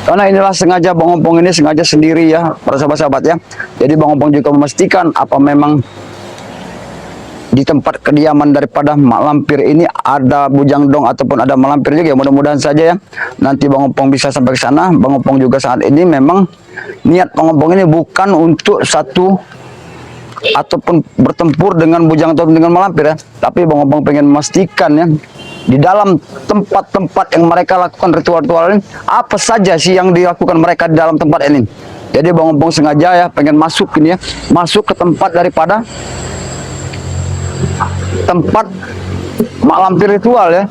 Karena inilah sengaja Bang Opong ini sengaja sendiri ya, para sahabat-sahabat ya. Jadi Bang Opong juga memastikan apa memang di tempat kediaman daripada mak lampir ini ada bujang dong ataupun ada mak lampir juga ya. Mudah-mudahan saja ya nanti Bang Opong bisa sampai ke sana. Bang Opong juga saat ini memang niat Bang Opong ini bukan untuk satu ataupun bertempur dengan bujang atau dengan mak lampir ya, tapi Bang Opong pengen memastikan ya di dalam tempat-tempat yang mereka lakukan ritual-ritual ini apa saja sih yang dilakukan mereka di dalam tempat ini. Jadi Bang Opong sengaja ya pengen masuk ini ya, masuk ke tempat daripada tempat mak lampir ritual ya,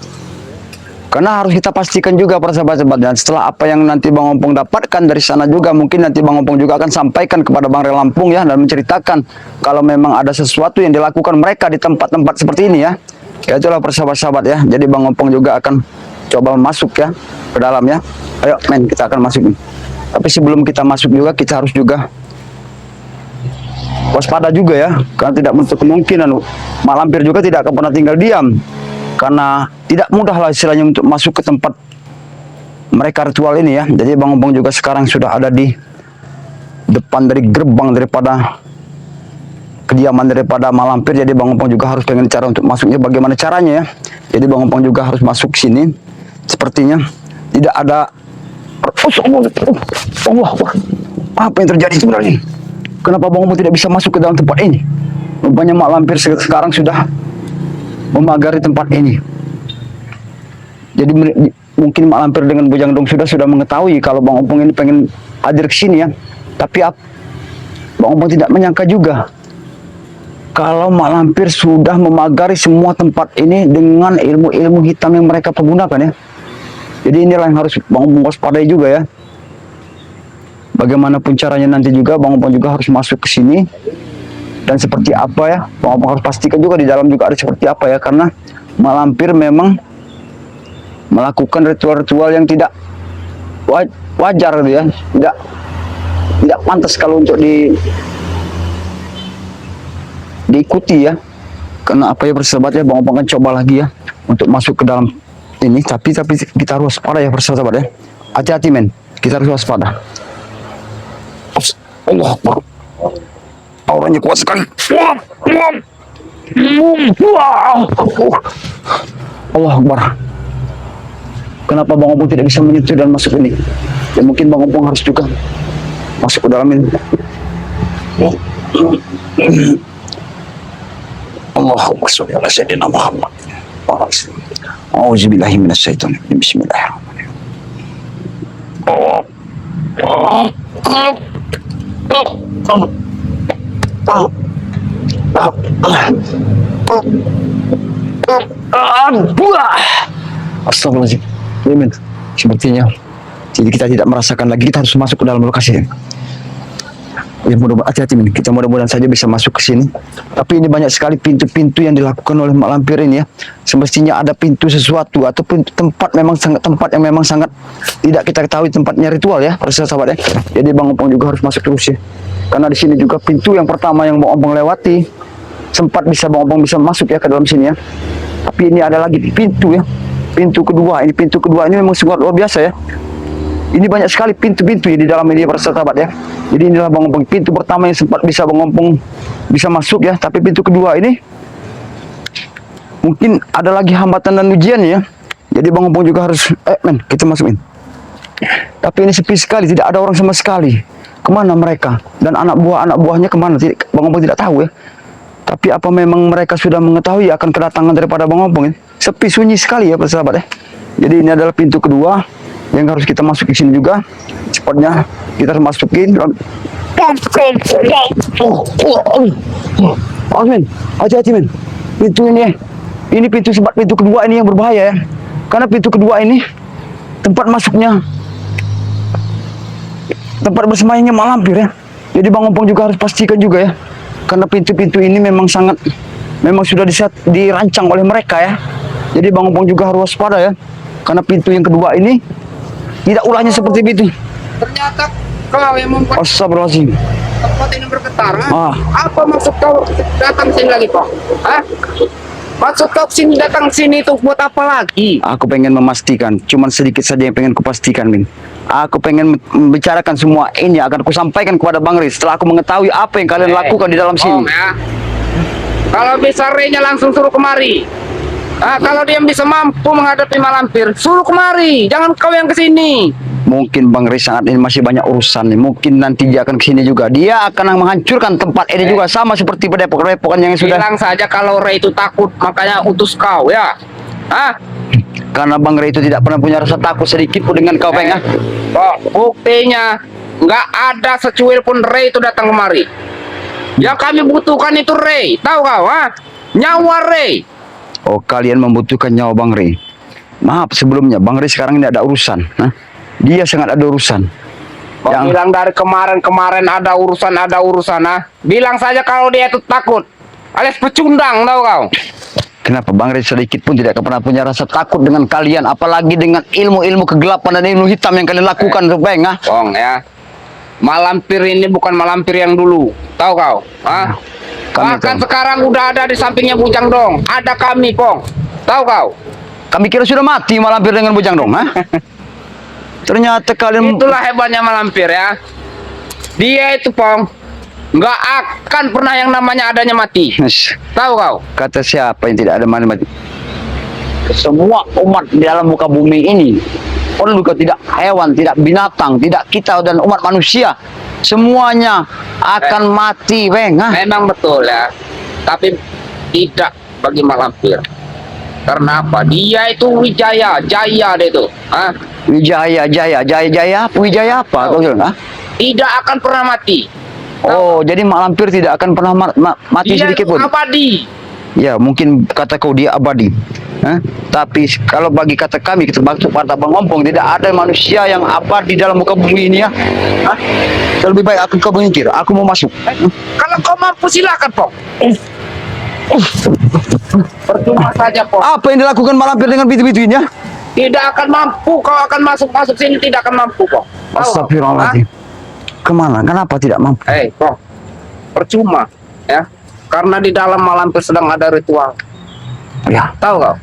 karena harus kita pastikan juga para sahabat-sahabat. Dan setelah apa yang nanti Bang Opong dapatkan dari sana juga, mungkin nanti Bang Opong juga akan sampaikan kepada Bang Rel Lampung ya, dan menceritakan kalau memang ada sesuatu yang dilakukan mereka di tempat-tempat seperti ini ya. Ya itulah para sahabat-sahabat ya. Jadi Bang Opong juga akan coba masuk ya ke dalam ya. Ayo men, kita akan masuk nih. Tapi sebelum kita masuk juga kita harus juga waspada juga ya, karena tidak menutup kemungkinan mak lampir juga tidak akan pernah tinggal diam, karena tidak mudah lah istilahnya untuk masuk ke tempat mereka ritual ini ya. Jadi Bang Opong juga sekarang sudah ada di depan dari gerbang daripada kediaman daripada mak lampir. Jadi Bang Opong juga harus pengen cara untuk masuknya, bagaimana caranya ya. Jadi Bang Opong juga harus masuk sini. Sepertinya tidak ada apa yang terjadi sebenarnya. Kenapa Bang Opong tidak bisa masuk ke dalam tempat ini? Rupanya mak lampir sekarang sudah memagari tempat ini. Jadi mungkin mak lampir dengan bujang dong sudah mengetahui kalau Bang Opong ini pengen hadir ke sini ya. Tapi Bang Opong tidak menyangka juga kalau mak lampir sudah memagari semua tempat ini dengan ilmu-ilmu hitam yang mereka pergunakan ya. Jadi inilah yang harus Bang Opong waspadai juga ya. Bagaimanapun caranya nanti juga Bang Opong juga harus masuk ke sini. Dan seperti apa ya, Bang Opong harus pastikan juga di dalam juga ada seperti apa ya, karena mak lampir memang melakukan ritual-ritual yang tidak wajar gitu ya, tidak pantas kalau untuk diikuti ya. Karena apa ya persahabat ya, Bang Opong akan coba lagi ya untuk masuk ke dalam ini, tapi kita harus waspada ya persahabat ya. Hati-hati men, kita harus waspada. Allah Akbar, auranya kuat sekali. Allah Akbar. Kenapa Bang Opong tidak bisa menyentuh dan masuk ini? Ya mungkin Bang Opong harus juga masuk ke dalam ini. Allahumma sholli ala sayyidina Muhammad. A'udzubillahi minasyaitonir rajim. Bismillahirrahmanirrahim. Astagfirullahaladzim. Amin. Sepertinya jadi kita tidak merasakan lagi, kita harus masuk ke dalam lokasi. Ya mudah-mudahan hati-hati men. Kita mudah-mudahan saja bisa masuk ke sini. Tapi ini banyak sekali pintu-pintu yang dilakukan oleh mak lampir ini ya. Semestinya ada pintu sesuatu ataupun tempat yang memang sangat tidak kita ketahui tempatnya ritual ya, para sahabat ya. Jadi Bang Opong juga harus masuk terus ya. Karena di sini juga pintu yang pertama yang Bang Opong lewati sempat bisa Bang Opong bisa masuk ya ke dalam sini ya. Tapi ini ada lagi pintu ya. Pintu kedua ini memang sangat luar biasa ya. Ini banyak sekali pintu-pintu ya di dalam ini para sahabat ya. Jadi inilah Bang Opong pintu pertama yang sempat bisa Bang Opong bisa masuk ya. Tapi pintu kedua ini mungkin ada lagi hambatan dan ujian ya. Jadi Bang Opong juga harus men, kita masukin. Tapi ini sepi sekali, tidak ada orang sama sekali. Kemana mereka? Dan anak buahnya kemana? Bang Opong tidak tahu ya. Tapi apa memang mereka sudah mengetahui akan kedatangan daripada Bang Opong ini? Sepi sunyi sekali ya para sahabat ya. Jadi ini adalah pintu kedua yang harus kita masuk di sini juga. Cepatnya kita harus masukin. Men, hati-hati men. Pintu ini pintu kedua ini yang berbahaya ya. Karena pintu kedua ini tempat masuknya, tempat bersemayamnya mak lampir ya. Jadi Bang Opong juga harus pastikan juga ya. Karena pintu-pintu ini memang sudah dirancang oleh mereka ya. Jadi Bang Opong juga harus waspada ya. Karena pintu yang kedua ini tidak ulahnya seperti itu. Ternyata kau yang membuat Astagfirullahaladzim. tempat ini bergetar. Apa maksud kau datang sini lagi kok? Maksud kau sini datang sini tuh buat apa lagi? Aku pengen memastikan, cuman sedikit saja yang pengen kupastikan, Min. Aku pengen membicarakan semua ini akan kusampaikan kepada Bang Rey setelah aku mengetahui apa yang kalian lakukan di dalam sini. Ya. Kalau bisa Rey-nya langsung suruh kemari. Kalau dia bisa mampu menghadapi malampir, suruh kemari. Jangan kau yang kesini. Mungkin Bang Rey saat ini masih banyak urusan nih. Mungkin nanti dia akan kesini juga. Dia akan menghancurkan tempat ini juga sama seperti padepokan yang sudah. Bilang saja kalau Rey itu takut, makanya utus kau ya. Karena Bang Rey itu tidak pernah punya rasa takut sedikit pun dengan kau, Peng. Buktinya nggak ada secuil pun Rey itu datang kemari. Yang kami butuhkan itu Rey, tahu kau? Nyawa Rey. Oh, kalian membutuhkan nyawa Bang Rey. Maaf sebelumnya, Bang Rey sekarang ini ada urusan. Dia sangat ada urusan. Kau bilang dari kemarin ada urusan. Bilang saja kalau dia itu takut, alias pecundang, tahu kau? Kenapa Bang Rey sedikit pun tidak pernah punya rasa takut dengan kalian, apalagi dengan ilmu-ilmu kegelapan dan ilmu hitam yang kalian lakukan, Peng? Pong ya. Malampir ini bukan malampir yang dulu, tahu kau? Bahkan sekarang udah ada di sampingnya Bujang Dong. Ada kami, Pong. Tahu kau? Kami kira sudah mati malampir dengan Bujang Dong, Ternyata kalian... Itulah hebatnya malampir ya. Dia itu, Pong, nggak akan pernah yang namanya adanya mati. Tahu kau? Kata siapa yang tidak ada mati? Semua umat di dalam muka bumi ini, orang juga tidak hewan, tidak binatang, tidak kita dan umat manusia, semuanya akan mati, Beng. Memang betul ya. Tapi tidak bagi malampir. Karena apa? Dia itu Wijaya, Jaya dia itu. Wijaya, Jaya apa? Kau bilang, Tidak akan pernah mati. Oh, jadi malampir tidak akan pernah mati Dia sedikit pun. abadi. Ya, mungkin kata kau dia abadi. Tapi kalau bagi kata kami, kita maksud kata Bang Ompong, tidak ada manusia yang abadi dalam muka bumi ini ya. Lebih baik kau menyingkir. Aku mau masuk. Kalau kau mampu silakan, Pong. Percuma saja, Pong. Apa yang dilakukan malampir dengan bitu-bitunya? Tidak akan mampu. Kau akan masuk sini tidak akan mampu, Pong. Astagfirullahaladzim. Kemana? Kenapa tidak mampu? Pong, percuma ya. Karena di dalam malampir sedang ada ritual. Ya, tahu kau?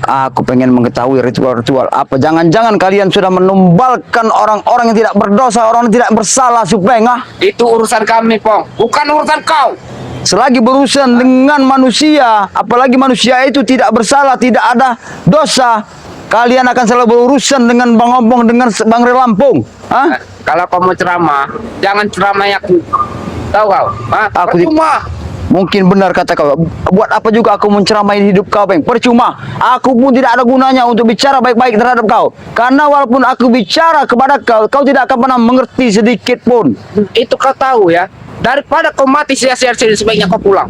Aku pengen mengetahui ritual-ritual apa. Jangan-jangan kalian sudah menumbalkan orang-orang yang tidak berdosa, orang yang tidak bersalah, Supeng. Itu urusan kami, Pong, bukan urusan kau. Selagi berurusan dengan manusia, apalagi manusia itu tidak bersalah, tidak ada dosa, kalian akan selalu berurusan dengan Bang Ompong, dengan Bang Rey Lampung. Kalau kau mau ceramah, jangan ceramah aku. Tahu kau? Percuma. Mungkin benar kata kau. Buat apa juga aku menceramai hidup kau, Bang? Percuma. Aku pun tidak ada gunanya untuk bicara baik-baik terhadap kau. Karena walaupun aku bicara kepada kau, kau tidak akan pernah mengerti sedikit pun. Itu kau tahu ya. Daripada kau mati sia-sia sini, sebaiknya kau pulang.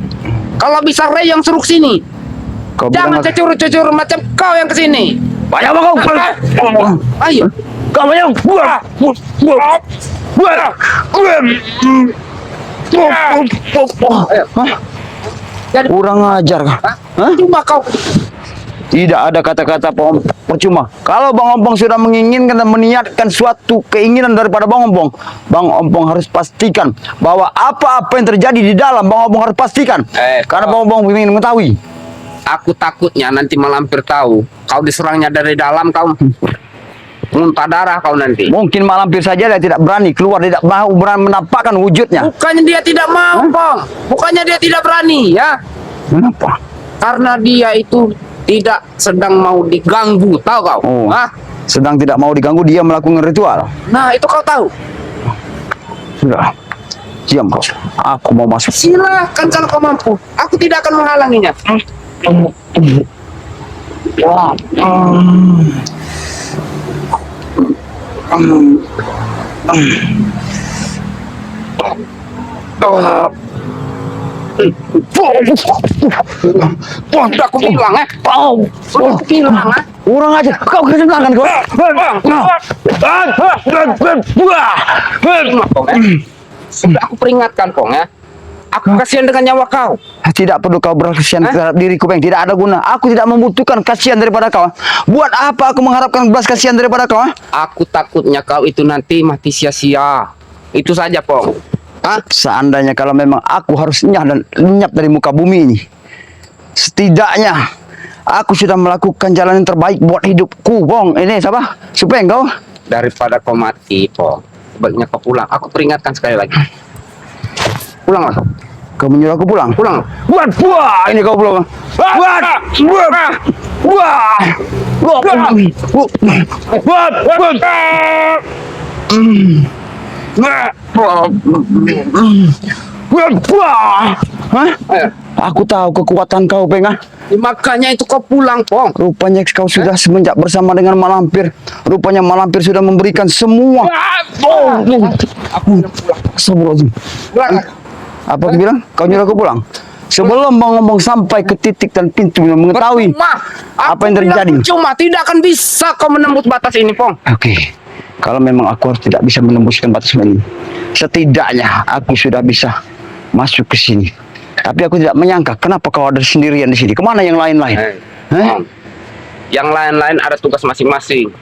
Kalau bisa Rey yang suruh sini. Jangan cecur-cecur macam kau yang kesini. Banyak kau. Ayo. Kau yang buat. Kurang ajar. Cuma kau. Tidak ada kata-kata percuma. Kalau Bang Ompong sudah menginginkan dan meniatkan suatu keinginan daripada Bang Ompong harus pastikan bahwa apa-apa yang terjadi di dalam, Bang Ompong harus pastikan. Karena Bang Ompong ingin mengetahui. Aku takutnya nanti malampir tahu kau diserangnya dari dalam, kau muntah darah kau nanti. Mungkin malampir saja dia tidak berani keluar, tidak mau berani menampakkan wujudnya. Bukannya dia tidak mau, Pong. Bukannya dia tidak berani, ya. Kenapa? Karena dia itu tidak sedang mau diganggu, tahu kau? Sedang tidak mau diganggu, dia melakukan ritual. Nah, itu kau tahu. Sudah. Diam kau. Aku mau masuk. Silakan kalau kau mampu. Aku tidak akan menghalanginya. Sudah aku bilang, Sudah aku bilang, Kurang aja. Kau kesenangan kau. Sudah aku peringatkan, Pong, ya. Aku kasihan dengan nyawa kau. Tidak perlu kau berkasihan terhadap diriku, Bang. Tidak ada guna. Aku tidak membutuhkan kasihan daripada kau. Buat apa aku mengharapkan belas kasihan daripada kau? Aku takutnya kau itu nanti mati sia-sia. Itu saja, Pong. Seandainya kalau memang aku harus lenyap dari muka bumi ini, Setidaknya aku sudah melakukan jalan yang terbaik buat hidupku, Bong. Ini siapa? Supaya engkau Daripada kau mati, Pong, sebaiknya kau pulang. Aku peringatkan sekali lagi. Pulanglah. kau menyuruh aku pulang. Pulang. Wah, ini kau pulang. Hah? Ayo. Aku tahu kekuatan kau, Pengah. Makanya itu kau pulang, Pong. Rupanya kau sudah semenjak bersama dengan Malampir. Rupanya Malampir sudah memberikan semua. Astagfirullahaladzim. Pulang. Apa aku bilang? Kau nyuruh aku pulang? Sebelum Bang Ompong sampai ke titik dan pintu yang mengetahui Percuma. apa yang terjadi. Cuma tidak akan bisa kau menembus batas ini, Pong. Oke, kalau memang aku harus tidak bisa menembuskan batas ini, setidaknya aku sudah bisa masuk ke sini. Tapi aku tidak menyangka kenapa kau ada sendirian di sini. Kemana yang lain-lain? Pong. Yang lain-lain ada tugas masing-masing.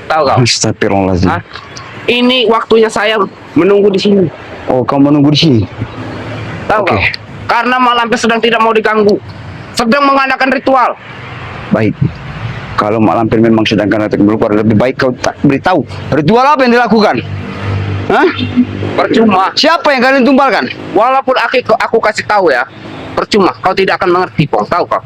Tahu kau? Astagfirullahaladzim. Hah? Ini waktunya saya menunggu di sini. Oh, kau menunggu di sini? Tahu Oke. kau? Karena Malampir sedang tidak mau diganggu. Sedang mengadakan ritual. Baik. Kalau Mak Lampir memang sedang karena keluar, lebih baik kau tak beritahu ritual apa yang dilakukan. Hah? Percuma. Siapa yang kalian tumbalkan? Walaupun aku kasih tahu ya, percuma. Kau tidak akan mengerti, Pong. Tahu kau?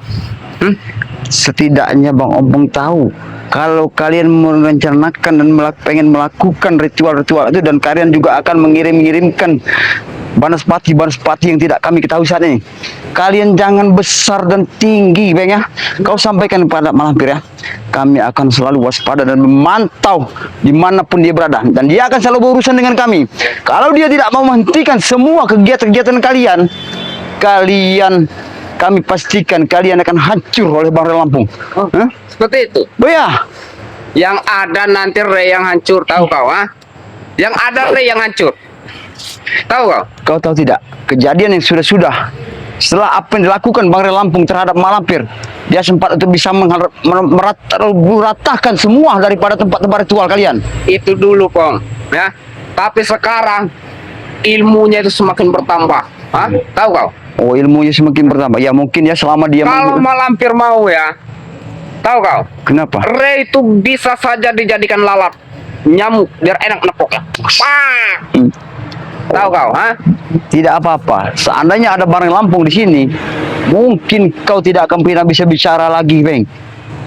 Setidaknya Bang Ompong tahu kalau kalian merencanakan dan pengen melakukan ritual-ritual itu, dan kalian juga akan mengirimkan banaspati yang tidak kami ketahui saat ini. Kalian jangan besar dan tinggi, Bang ya. Kau sampaikan kepada Malampir ya. Kami akan selalu waspada dan memantau dimanapun dia berada, dan dia akan selalu berurusan dengan kami. Kalau dia tidak mau menghentikan semua kegiatan-kegiatan kalian, kami pastikan kalian akan hancur oleh Bang Ray Lampung. Hah? Seperti itu. Oh ya, Yang ada nanti Ray yang hancur, tahu kau? Yang ada Ray yang hancur. Tahu kau? kau tahu tidak kejadian yang sudah setelah apa yang dilakukan Bang Ray Lampung terhadap Malampir, dia sempat untuk bisa meratakan semua daripada tempat-tempat ritual kalian. Itu dulu, Pong. Ya. Tapi sekarang ilmunya itu semakin bertambah. Hah? Tahu kau? Oh, ilmunya semakin bertambah. Ya mungkin ya selama dia Kalau Malampir mau ya, tahu kau? Kenapa? Ray itu bisa saja dijadikan lalat nyamuk biar enak nepoknya. Wah! Tahu kau? Hah? Tidak apa-apa. Seandainya ada Bang Ray Lampung di sini, mungkin kau tidak akan pernah bisa bicara lagi, Bang.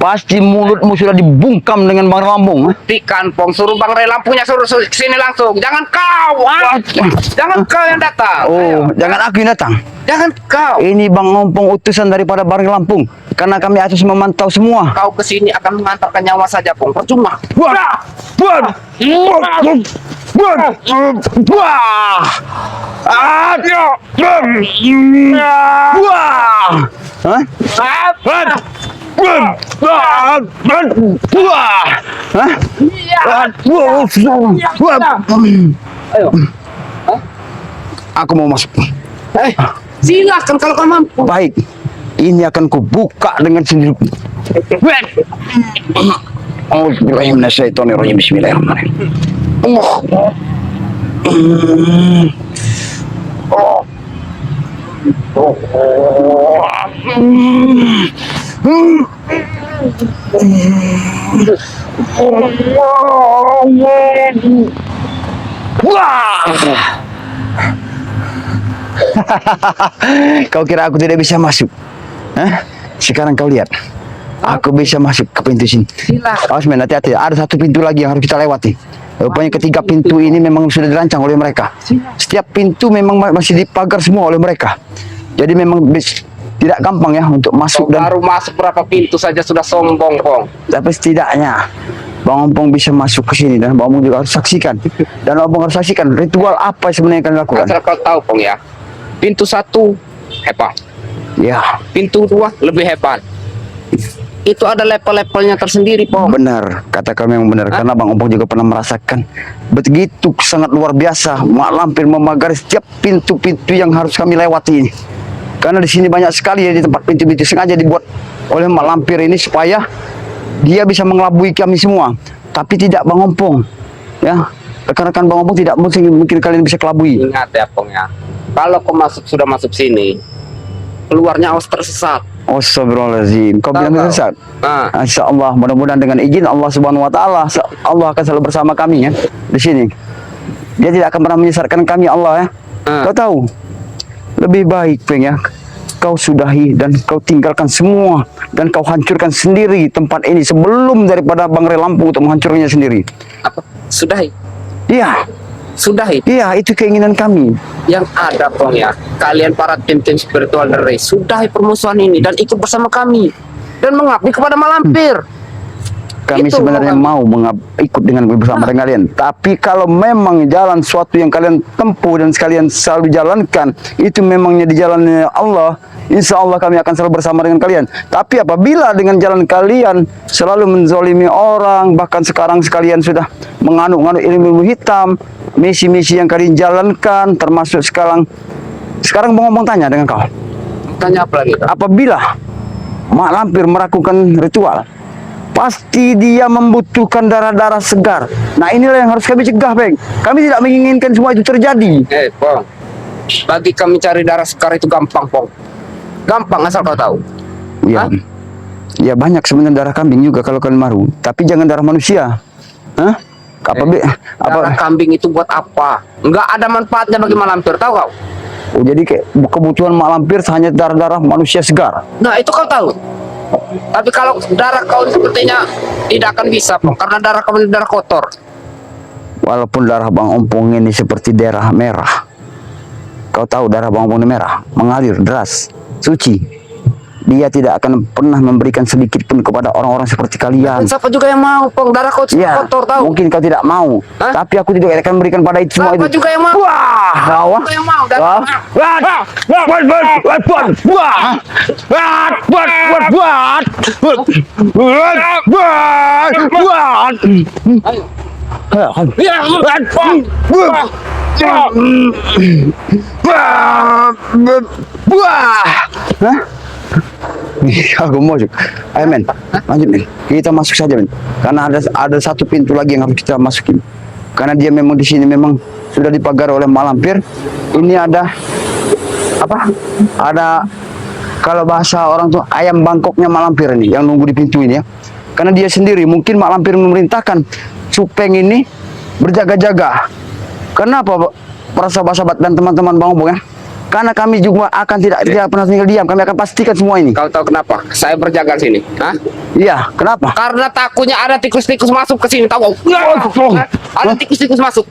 Pasti mulutmu sudah dibungkam dengan Bang Ray Lampung. Buktikan, Pong. Suruh Bang Ray Lampungnya suruh sini langsung. Jangan kau, jangan kau yang datang. Oh, Ayo. jangan aku yang datang. Jangan kau. Ini Bang Ompong utusan daripada Bang Ray Lampung. Karena kami harus memantau semua. Kau kesini akan mengantarkan nyawa saja, Pong. Percuma. Hah? Ayo. Aku mau masuk. Silakan kalau kau mampu. Baik, ini akan kubuka dengan sendiri. Bismillahirrahmanirrahim. Kau kira aku tidak bisa masuk? Hah? Sekarang kau lihat. Aku bisa masuk ke pintu sini. Silakan. Awas men, hati-hati. Ada satu pintu lagi yang harus kita lewati. Rupanya ketiga pintu ini memang sudah dirancang oleh mereka. Setiap pintu memang masih dipagar semua oleh mereka. Jadi memang tidak gampang ya untuk masuk, dan Baru masuk berapa pintu saja sudah sombong, Pong. tapi setidaknya Bang Ompong bisa masuk ke sini, dan Bang Ompong juga harus saksikan. Dan Bang Ompong harus saksikan ritual apa sebenarnya yang akan dilakukan. Asal kau tahu, Pong ya. Pintu 1 hebat. Ya, Pintu 2 lebih hebat. Itu ada level-levelnya tersendiri, Pong. benar, kata kami memang benar. Karena Bang Ompong juga pernah merasakan begitu sangat luar biasa Mak Lampir memagari setiap pintu-pintu yang harus kami lewati ini. Karena di sini banyak sekali ya, di tempat pintu-pintu sengaja dibuat oleh Mak Lampir ini supaya dia bisa mengelabui kami semua. Tapi tidak Bang Ompong, ya. Rekan-rekan Bang Ompong tidak mungkin kalian bisa kelabui. Ingat ya, Pong ya. Kalau kau sudah masuk sini, keluarnya awas tersesat. Astagfirullahaladzim. Kau bilang Tahu. Ustaz? Ah. Insya Allah, mudah-mudahan dengan izin Allah Subhanahu Wa Taala, Allah akan selalu bersama kami ya di sini. Dia tidak akan pernah menyesatkan kami Allah ya. Kau tahu, lebih baik Peng ya, kau sudahi dan kau tinggalkan semua dan kau hancurkan sendiri tempat ini sebelum daripada Bang Ray Lampung untuk menghancurkannya sendiri. Apa? Sudahi. Iya, Sudahi. iya itu keinginan kami. Yang ada Pong ya, kalian para tim-tim spiritual dari sudahi permusuhan ini dan ikut bersama kami dan mengabdi kepada Malampir. Kami Itu, sebenarnya Bang. mau ikut dengan bersama dengan kalian. Tapi kalau memang jalan suatu yang kalian tempuh dan sekalian selalu jalankan, itu memangnya di jalannya Allah, insya Allah kami akan selalu bersama dengan kalian. Tapi apabila dengan jalan kalian selalu menzolimi orang, bahkan sekarang sekalian sudah menganut ilmu hitam, misi-misi yang kalian jalankan, termasuk sekarang Bang Ompong tanya dengan kau. Tanya apa lagi? Apabila Mak Lampir melakukan ritual, pasti dia membutuhkan darah-darah segar. Nah inilah yang harus kami cegah, Bang. Kami tidak menginginkan semua itu terjadi. Pong, bagi kami cari darah sekar itu gampang, Pong. Gampang asal kau tahu. Ya, ya banyak sebenarnya darah kambing juga kalau kalian maru. Tapi jangan darah manusia. Hah? Darah kambing itu buat apa? Enggak ada manfaatnya bagi Malampir, tahu kau? Oh, jadi kebutuhan Mak Lampir hanya darah-darah manusia segar. Nah itu kau tahu. Tapi kalau darah kau sepertinya tidak akan bisa, Pong, karena darah kau ini darah kotor. Walaupun darah Bang Ompong ini seperti darah merah. Kau tahu darah Bang Ompong ini merah, mengalir deras, suci. Dia tidak akan pernah memberikan sedikit pun kepada orang-orang seperti kalian. Siapa juga yang mau, Pong, darah kau Ya, kotor, tahu? mungkin kau tidak mau. Hah? Tapi aku tidak akan memberikan pada itu semua Siapa itu. juga yang mau? Wah, kau Siapa yang mau? Darah Aku mau juga. Ayo men, lanjut men. Kita masuk saja men. Karena ada satu pintu lagi yang harus kita masukin. Karena dia memang di sini memang sudah dipagar oleh Mak Lampir. Ini ada apa? Ada kalau bahasa orang tuh ayam bangkoknya Mak Lampir ini yang nunggu di pintu ini ya. Karena dia sendiri mungkin Mak Lampir memerintahkan Supeng ini berjaga-jaga. Kenapa para sahabat-sahabat dan teman-teman Bang Ompong ya? Karena kami juga akan tidak pernah tinggal diam. Kami akan pastikan semua ini. Kau tahu kenapa? Saya berjaga di sini. Hah? Iya, kenapa? Karena takutnya ada tikus-tikus masuk ke sini, tahu? Ada tikus-tikus masuk.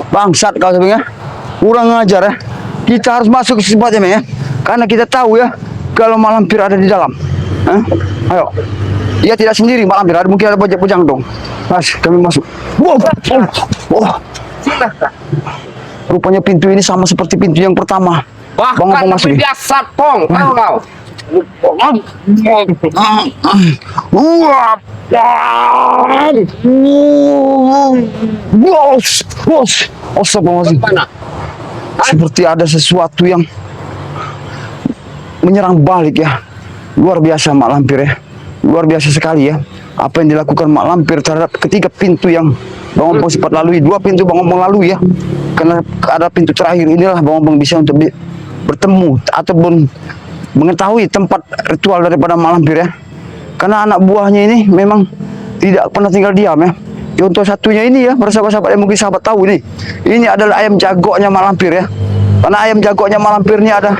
Bangsat kau sebenarnya. Kurang ajar ya. Kita harus masuk ke tempatnya ya. Karena kita tahu ya kalau Mak Lampir ada di dalam. Hah? Ayo. Dia tidak sendiri Mak Lampir, mungkin ada bajak-bajang dong. Mas, kami masuk. Rupanya pintu ini sama seperti pintu yang pertama. Bang Bahkan Ompong masuk. lebih biasa, Pong. Tahu kau? Bos. Astagfirullahaladzim. Mana? Seperti ada sesuatu yang menyerang balik ya. Luar biasa Mak Lampir ya. Luar biasa sekali ya. Apa yang dilakukan Mak Lampir terhadap ketiga pintu yang Bang Ompong sempat lalui. 2 pintu Bang Ompong lalui ya. Karena ada pintu terakhir inilah Bang Ompong bisa untuk bertemu ataupun mengetahui tempat ritual daripada Mak Lampir ya. Karena anak buahnya ini memang tidak pernah tinggal diam ya. Contoh satunya ini ya, para sahabat-sahabat yang mungkin sahabat tahu nih. Ini adalah ayam jagoknya Mak Lampir ya. Karena ayam jagoknya Mak Lampir ini ada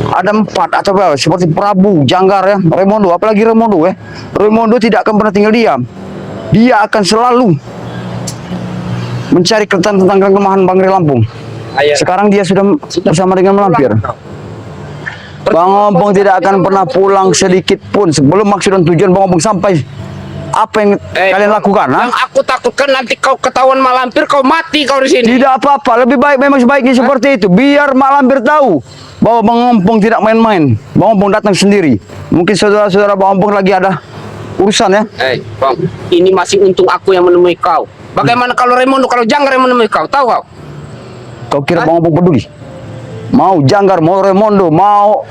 4 atau berapa, seperti Prabu, Janggar ya, Remondo, apalagi Remondo ya. Remondo tidak akan pernah tinggal diam. Dia akan selalu mencari tentang kelemahan Bang Ray Lampung. Sekarang dia sudah bersama dengan Mak Lampir. Bang Ompong tidak akan pernah pulang sedikit pun sebelum maksud dan tujuan Bang Ompong sampai apa yang kalian lakukan. Yang aku takutkan nanti kau ketahuan Mak Lampir, kau mati kau di sini. Tidak apa-apa, lebih baik memang sebaiknya seperti itu. Biar Mak Lampir tahu bahwa Bang Ompong tidak main-main. Bang Ompong datang sendiri. Mungkin saudara-saudara Bang Ompong lagi ada urusan ya. Bang, ini masih untung aku yang menemui kau. Bagaimana kalau Remondo, kalau Janggar yang menemui kau, tahu kau? Kau kira Bang Ompong peduli? Mau Janggar, mau Remondo, mau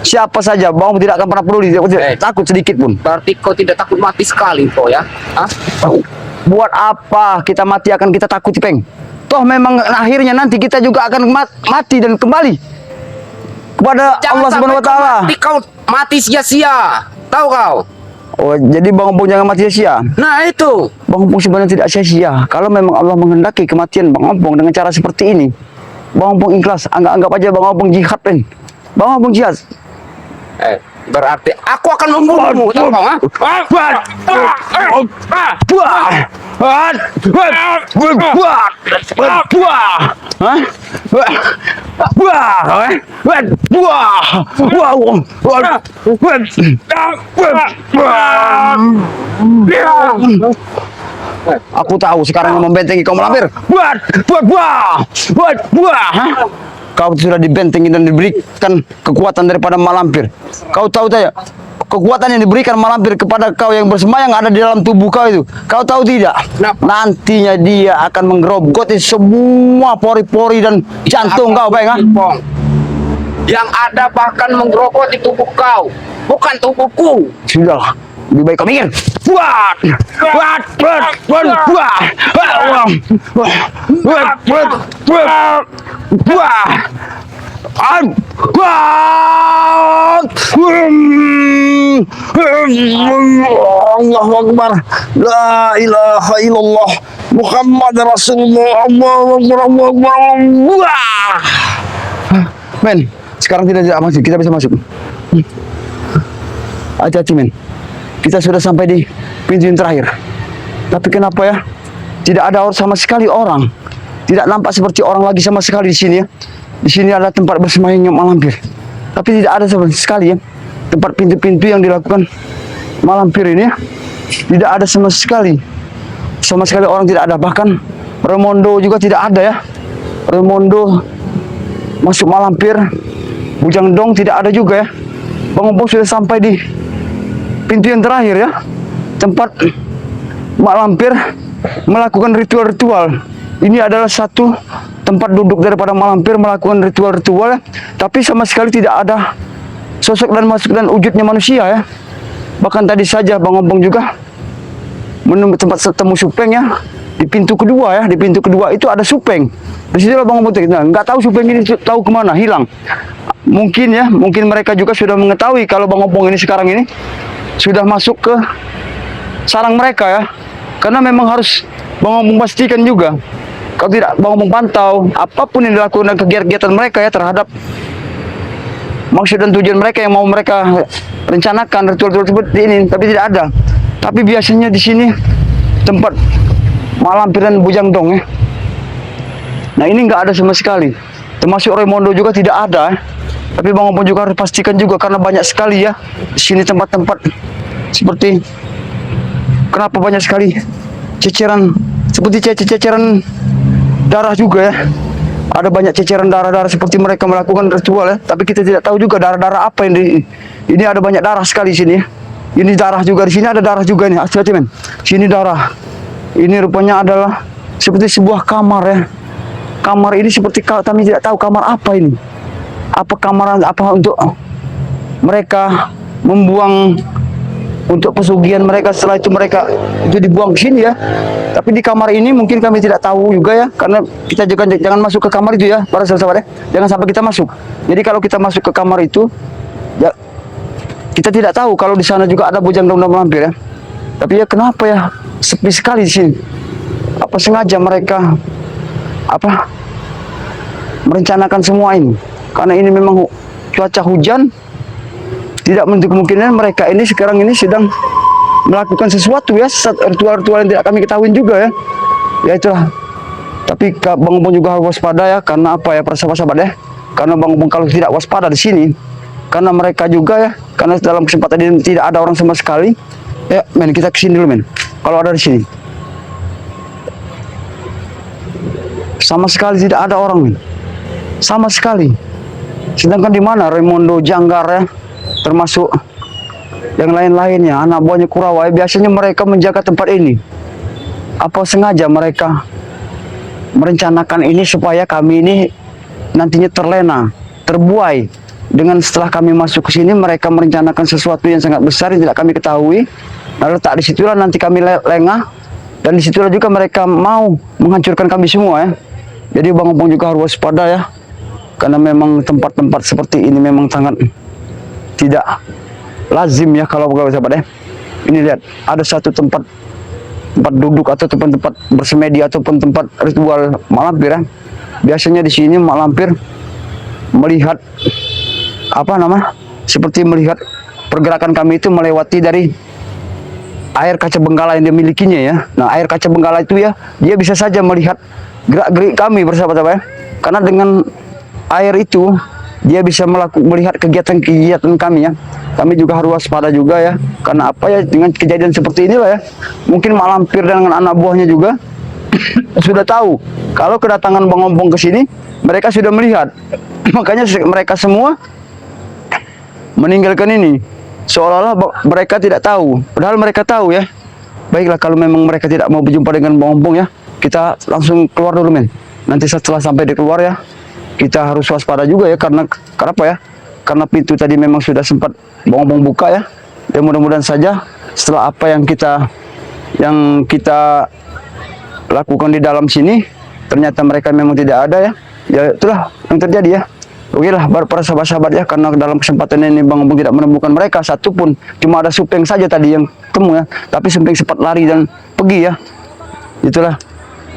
siapa saja, Bang tidak akan pernah peduli, tidak takut sedikit pun. Berarti kau tidak takut mati sekali kau ya? Hah? Buat apa kita mati akan kita takuti, Peng? Toh memang akhirnya nanti kita juga akan mati dan kembali kepada Allah Subhanahu wa taala. Kau mati sia-sia. Tahu kau? Oh, jadi Bang Opung jangan mati sia-sia. Nah, itu. Bang Opung sebenarnya tidak sia-sia. Kalau memang Allah menghendaki kematian Bang Opung dengan cara seperti ini, Bang Opung ikhlas. Anggap aja Bang Opung jihad, Peng. Bang Opung jihad. Berarti aku akan membunuhmu, tahu kau? Aku tahu sekarang yang membentengi kau malampir. Kau sudah dibentengi dan diberikan kekuatan daripada malampir. Kau tahu tidak? Kekuatan yang diberikan malampir kepada kau yang bersemayam ada di dalam tubuh kau itu. Kau tahu tidak? Nantinya dia akan menggerogoti semua pori-pori dan jantung kau, Bang. Yang ada bahkan menggerogoti tubuh kau, bukan tubuhku. Sudahlah, lebih baik kau mikir. Allahu Akbar, la ilaha illallah, Muhammad Rasulullah, Allahu Akbar, Allahu Akbar. Men, sekarang tidak masuk, kita bisa masuk. Hati-hati, men. Kita sudah sampai di pintu yang terakhir. Tapi kenapa ya? Tidak ada sama sekali orang. Tidak nampak seperti orang lagi sama sekali di sini ya. Di sini ada tempat bersemayamnya malampir. Tapi tidak ada sama sekali ya. Tempat pintu-pintu yang dilakukan malampir ini ya. Tidak ada sama sekali. Sama sekali orang tidak ada. Bahkan Remondo juga tidak ada ya. Remondo masuk malampir. Bujang Dong tidak ada juga ya. Bang Opung sudah sampai di pintu yang terakhir ya, tempat mak lampir melakukan ritual-ritual. Ini adalah satu tempat duduk daripada mak lampir melakukan ritual-ritual, tapi sama sekali tidak ada sosok dan masuk dan wujudnya manusia ya. Bahkan tadi saja Bang Opung juga menemukan tempat ketemu Supeng ya, di pintu kedua ya, di pintu kedua itu ada Supeng. Di situ Bang Opung nggak tahu Supeng ini tahu kemana, hilang. Mungkin ya, mungkin mereka juga sudah mengetahui kalau Bang Opung ini sekarang ini sudah masuk ke sarang mereka ya, karena memang harus Bang Opung pastikan juga kalau tidak Bang Opung pantau apapun yang dilakukan dan kegiatan mereka ya terhadap maksud dan tujuan mereka yang mau mereka rencanakan ritual-ritual seperti ini, tapi tidak ada. Tapi biasanya di sini tempat malampir dan bujang dong ya. Nah ini nggak ada sama sekali, termasuk Raimondo juga tidak ada ya. Tapi Bang Opung juga harus pastikan juga karena banyak sekali ya di sini tempat-tempat seperti kenapa banyak sekali ceceran seperti ceceran darah juga ya. Ada banyak ceceran darah-darah seperti mereka melakukan ritual ya. Tapi kita tidak tahu juga darah-darah apa yang ini ada banyak darah sekali di sini. Ini darah juga di sini ada darah juga nih. Hati-hati men. Sini darah. Ini rupanya adalah seperti sebuah kamar ya. Kamar ini seperti kami tidak tahu kamar apa ini. Apa kamar apa untuk mereka membuang untuk pesugihan mereka, setelah itu mereka itu dibuang ke sini ya. Tapi di kamar ini mungkin kami tidak tahu juga ya, karena kita juga jangan masuk ke kamar itu ya para sahabat ya. Jangan sampai kita masuk. Jadi kalau kita masuk ke kamar itu ya kita tidak tahu kalau di sana juga ada bujang dong malampir ya. Tapi ya kenapa ya sepi sekali di sini? Apa sengaja mereka merencanakan semua ini? Karena ini memang cuaca hujan, tidak menutup kemungkinan mereka ini sekarang ini sedang melakukan sesuatu ya, ritual-ritual yang tidak kami ketahui juga ya. Ya itulah. Tapi Bang Opung juga harus waspada ya, karena apa ya para sahabat ya? Karena Bang Opung kalau tidak waspada di sini, karena mereka juga ya, karena dalam kesempatan ini tidak ada orang sama sekali. Ya, men kita kesini dulu men. Kalau ada di sini, sama sekali tidak ada orang men. Sama sekali. Sedangkan di mana Raimondo, Janggar ya, termasuk yang lain-lainnya, anak buahnya Kurawa, biasanya mereka menjaga tempat ini. Apa sengaja mereka merencanakan ini supaya kami ini nantinya terlena, terbuai dengan setelah kami masuk ke sini mereka merencanakan sesuatu yang sangat besar yang tidak kami ketahui. Lalu tak disitulah nanti kami lengah, dan disitulah juga mereka mau menghancurkan kami semua ya. Jadi Bang Opong juga harus waspada ya, karena memang tempat-tempat seperti ini memang sangat tidak lazim ya kalau pegawai sahabat ya. Ini lihat, ada satu tempat duduk atau tempat bersemedi ataupun tempat ritual mak lampir ya. Biasanya di sini mak lampir melihat seperti melihat pergerakan kami itu melewati dari air kaca benggala yang dia milikinya ya. Nah, air kaca benggala itu ya, dia bisa saja melihat gerak-gerik kami bersahabat-sahabat ya. Karena dengan air itu dia bisa melihat kegiatan-kegiatan kami ya. Kami juga harus waspada juga ya. Karena apa ya, dengan kejadian seperti inilah ya, mungkin mak lampir dan anak buahnya juga sudah tahu kalau kedatangan Bang Opong ke sini, mereka sudah melihat. Makanya mereka semua meninggalkan ini seolah-olah mereka tidak tahu, padahal mereka tahu ya. Baiklah, kalau memang mereka tidak mau berjumpa dengan Bang Opong ya, kita langsung keluar dulu men. Nanti setelah sampai di keluar ya, kita harus waspada juga ya, karena apa ya, karena pintu tadi memang sudah sempat Bang Opong buka ya. Dan mudah-mudahan saja setelah apa yang kita lakukan di dalam sini, ternyata mereka memang tidak ada ya. Ya itulah yang terjadi ya. Oke lah para sahabat-sahabat ya, karena dalam kesempatan ini Bang Opong tidak menemukan mereka satupun, cuma ada Supeng saja tadi yang ketemu ya, tapi Supeng sempat lari dan pergi ya. Itulah.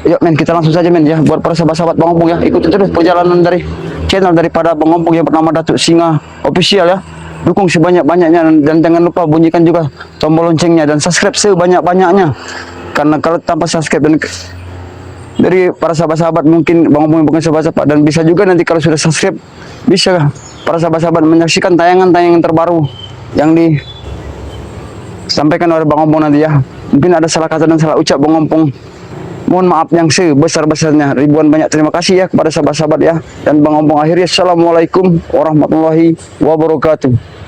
Yuk men, kita langsung saja men ya, buat para sahabat-sahabat Bang Opong ya, ikuti terus perjalanan dari channel daripada Bang Opong yang bernama Datuk Singa Official ya. Dukung sebanyak-banyaknya, dan jangan lupa bunyikan juga tombol loncengnya dan subscribe sebanyak-banyaknya. Karena kalau tanpa subscribe dan dari para sahabat-sahabat, mungkin Bang Opong bukan sahabat-sahabat, dan bisa juga nanti kalau sudah subscribe, bisa para sahabat-sahabat menyaksikan tayangan-tayangan terbaru yang disampaikan oleh Bang Opong nanti ya. Mungkin ada salah kata dan salah ucap Bang Opong, mohon maaf yang sebesar-besarnya. Ribuan banyak terima kasih ya kepada sahabat-sahabat ya. Dan Bang Opong akhirnya, assalamualaikum warahmatullahi wabarakatuh.